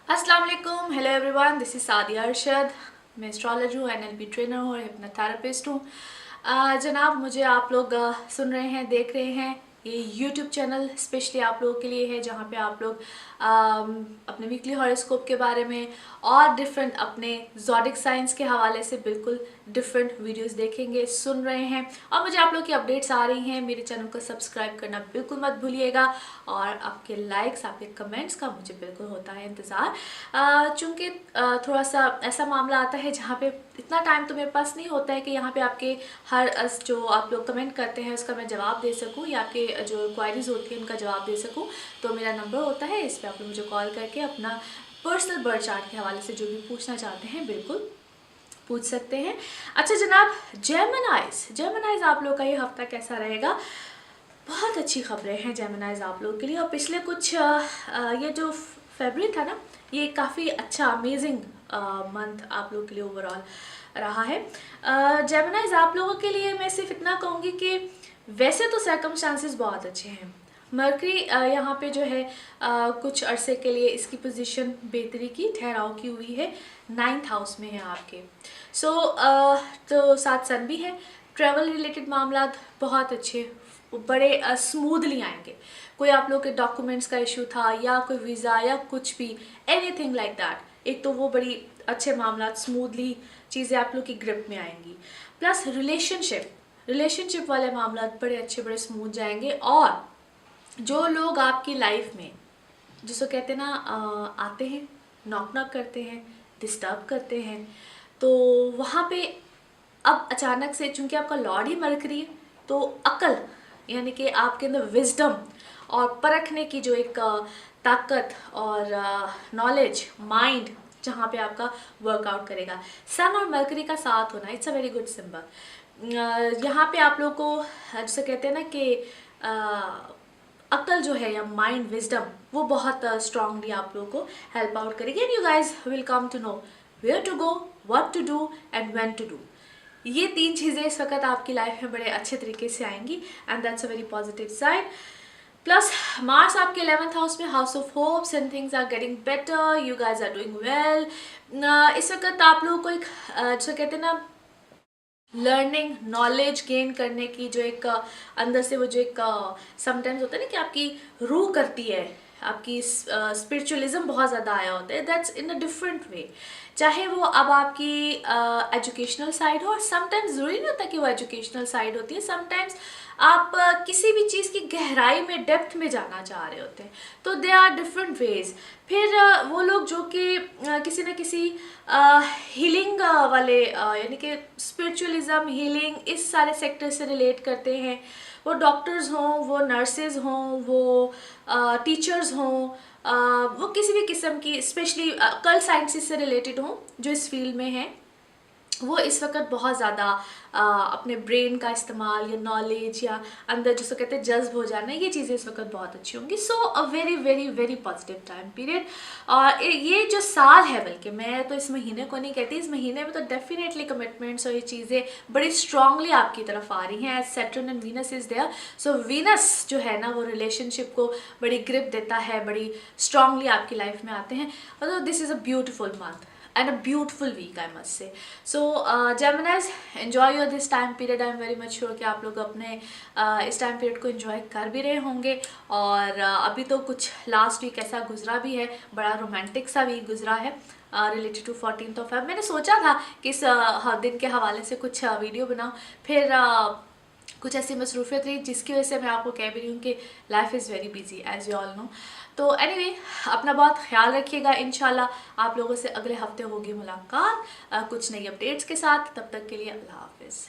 अस्सलाम वालेकुम, hello everyone, this is Sadia Arshad. मैं एस्ट्रोलॉजर हूँ, एनएलपी ट्रेनर हूँ और हिप्नोथेरेपिस्ट हूँ। जनाब, मुझे आप लोग सुन रहे हैं, देख रहे हैं। ये यूट्यूब चैनल स्पेशली आप लोगों के लिए है, जहाँ पे आप लोग अपने वीकली हॉरोस्कोप के बारे में और डिफरेंट अपने ज़ोडिक साइंस के हवाले से बिल्कुल डिफरेंट वीडियोस देखेंगे, सुन रहे हैं। और मुझे आप लोग की अपडेट्स आ रही हैं। मेरे चैनल को सब्सक्राइब करना बिल्कुल मत भूलिएगा और आपके लाइक्स, आपके कमेंट्स का मुझे बिल्कुल होता है इंतज़ार। चूँकि थोड़ा सा ऐसा मामला आता है जहाँ पे इतना टाइम तो मेरे पास नहीं होता है कि यहाँ पे आपके हर जो आप लोग कमेंट करते हैं उसका मैं जवाब दे सकूँ या आपके जो क्वायरीज होती है उनका जवाब दे सकूँ। तो मेरा नंबर होता है, इस पर आप लोग मुझे कॉल करके अपना पर्सनल बर्थ चार्ट के हवाले से जो भी पूछना चाहते हैं बिल्कुल पूछ सकते हैं। अच्छा जनाब, जेमिनाइज आप लोग का ये हफ्ता कैसा रहेगा? बहुत अच्छी खबरें हैं जेमिनाइज आप लोग के लिए। और पिछले कुछ ये जो फरवरी था ना, ये काफ़ी अच्छा अमेजिंग मंथ आप लोग के लिए ओवरऑल रहा है। जेमिनाइज आप लोगों के लिए मैं सिर्फ इतना कहूँगी कि वैसे तो सर्कमस्टांसेस बहुत अच्छे हैं। मरकरी यहाँ पे जो है कुछ अरसे के लिए इसकी पोजीशन बेहतरी की, ठहराव की हुई है। 9th हाउस में है आपके। तो साथ सन भी है। ट्रैवल रिलेटेड मामला बहुत अच्छे, बड़े स्मूथली आएंगे। कोई आप लोग के डॉक्यूमेंट्स का इशू था या कोई वीज़ा या कुछ भी, एनीथिंग लाइक दैट, एक तो वो बड़ी अच्छे मामला स्मूथली चीज़ें आप लोग की ग्रिप में आएंगी। प्लस रिलेशनशिप वाले मामला बड़े अच्छे, बड़े स्मूथ जाएंगे। और जो लोग आपकी लाइफ में जिसको कहते हैं ना आते हैं, नॉक नॉक करते हैं, डिस्टर्ब करते हैं, तो वहाँ पे अब अचानक से चूंकि आपका लॉर्ड ही मरकरी है, तो अकल यानी कि आपके अंदर विजडम और परखने की जो एक ताकत और नॉलेज, माइंड जहाँ पे आपका वर्कआउट करेगा। सन और मरकरी का साथ होना, it's a very good symbol. यहाँ पे आप लोग को जैसे कहते हैं ना कि अक्ल जो है या माइंड विजडम, वो बहुत स्ट्रांगली आप लोगों को हेल्प आउट करेगी। And you guys will come to know where to go, what to do and when to do. ये 3 चीज़ें इस वक्त आपकी लाइफ में बड़े अच्छे तरीके से आएंगी and that's a very positive side. Plus Mars आपके 11th हाउस में, house of hopes and things are getting better, you guys are doing well. इस वक्त आप लोगों को एक जो कहते हैं ना लर्निंग, नॉलेज गेन करने की जो एक अंदर से वो जो एक समटाइम्स होता है ना कि आपकी रूह करती है, आपकी स्पिरिचुअलिज्म बहुत ज़्यादा आया होता है, that's in a different way. चाहे वो अब आपकी एजुकेशनल साइड हो, और समटाइम्स ज़रूरी नहीं होता कि वो एजुकेशनल साइड होती है। समटाइम्स आप किसी भी चीज़ की गहराई में, डेप्थ में जाना चाह रहे होते हैं, तो दे आर डिफरेंट वेज। फिर वो लोग जो कि किसी न किसी हीलिंग वाले यानी कि स्पिरिचुअलिज्म, हीलिंग, इस सारे सेक्टर से रिलेट करते हैं, वो डॉक्टर्स हों, वो नर्सेज हों, वो टीचर्स हों, वो किसी भी किस्म की स्पेशली कल साइंसेस से रिलेटेड हों जो इस फील्ड में हैं, वो इस वक्त बहुत ज़्यादा अपने ब्रेन का इस्तेमाल या नॉलेज या अंदर जिसको कहते हैं जज्ब हो जाना, ये चीज़ें इस वक्त बहुत अच्छी होंगी। So a very very very positive time period. और ये जो साल है, बल्कि मैं तो इस महीने को नहीं कहती, इस महीने में तो डेफिनेटली कमिटमेंट्स और ये चीज़ें बड़ी स्ट्रांगली आपकी तरफ आ रही हैं। As Saturn and Venus is there, so Venus जो है ना वो रिलेशनशिप को बड़ी ग्रिप देता है, बड़ी स्ट्रांगली आपकी लाइफ में आते हैं। तो this is a beautiful month and a beautiful week, I must say. So Geminis, enjoy your this time period. I am very much sure कि आप लोग अपने इस टाइम पीरियड को enjoy कर भी रहे होंगे। और अभी तो कुछ लास्ट वीक ऐसा गुजरा भी है, बड़ा रोमांटिक सा वीक गुजरा है related to 14th of Feb। मैंने सोचा था कि इस दिन के हवाले से कुछ वीडियो बनाऊँ, फिर कुछ ऐसी मसरूफियत रही जिसकी वजह से मैं आपको कह भी रही हूँ कि life is very busy as you all know. तो एनीवे, अपना बहुत ख्याल रखिएगा। इंशाल्लाह आप लोगों से अगले हफ्ते होगी मुलाकात कुछ नई अपडेट्स के साथ। तब तक के लिए अल्लाह हाफिज़।